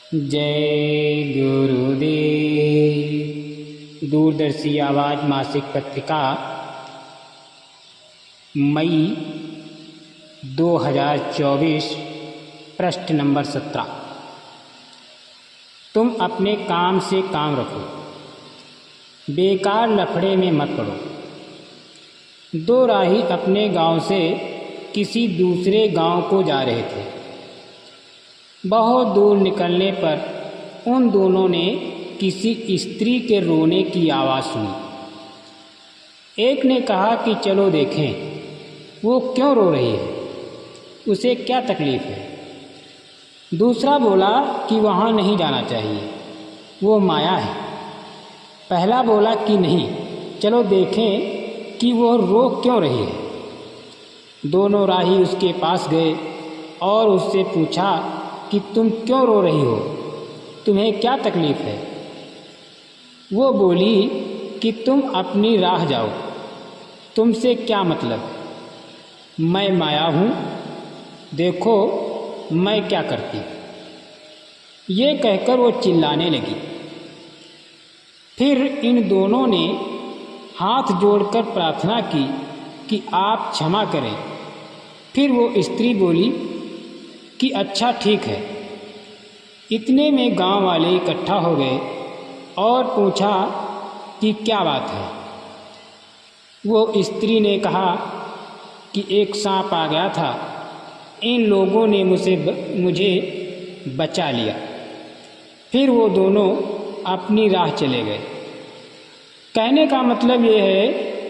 जय गुरुदेव। दूरदर्शी आवाज़ मासिक पत्रिका मई 2024 पृष्ठ नंबर 17। तुम अपने काम से काम रखो, बेकार लफड़े में मत पड़ो। दो राही अपने गांव से किसी दूसरे गांव को जा रहे थे। बहुत दूर निकलने पर उन दोनों ने किसी स्त्री के रोने की आवाज़ सुनी। एक ने कहा कि चलो देखें वो क्यों रो रही है, उसे क्या तकलीफ़ है। दूसरा बोला कि वहाँ नहीं जाना चाहिए, वो माया है। पहला बोला कि नहीं, चलो देखें कि वो रो क्यों रही है। दोनों राही उसके पास गए और उससे पूछा कि तुम क्यों रो रही हो, तुम्हें क्या तकलीफ़ है। वो बोली कि तुम अपनी राह जाओ, तुमसे क्या मतलब, मैं माया हूँ, देखो मैं क्या करती। ये कहकर वो चिल्लाने लगी। फिर इन दोनों ने हाथ जोड़कर प्रार्थना की कि आप क्षमा करें। फिर वो स्त्री बोली कि अच्छा ठीक है। इतने में गांव वाले इकट्ठा हो गए और पूछा कि क्या बात है। वो स्त्री ने कहा कि एक सांप आ गया था, इन लोगों ने मुझे बचा लिया। फिर वो दोनों अपनी राह चले गए। कहने का मतलब ये है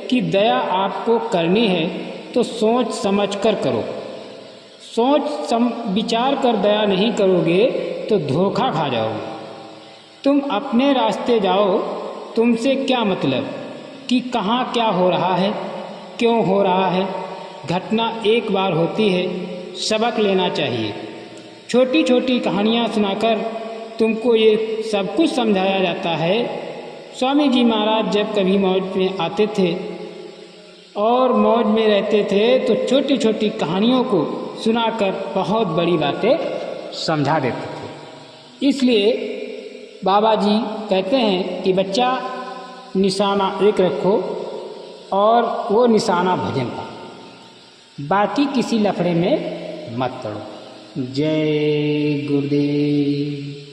कि दया आपको करनी है तो सोच समझ कर करो। विचार कर दया नहीं करोगे तो धोखा खा जाओगे। तुम अपने रास्ते जाओ, तुमसे क्या मतलब कि कहाँ क्या हो रहा है, क्यों हो रहा है। घटना एक बार होती है, सबक लेना चाहिए। छोटी छोटी कहानियाँ सुनाकर तुमको ये सब कुछ समझाया जाता है। स्वामी जी महाराज जब कभी मौज में आते थे और मौज में रहते थे तो छोटी छोटी कहानियों को सुनाकर बहुत बड़ी बातें समझा देते थे। इसलिए बाबा जी कहते हैं कि बच्चा निशाना एक रखो और वो निशाना भजन का, बाकी किसी लफड़े में मत पड़ो। जय गुरुदेव।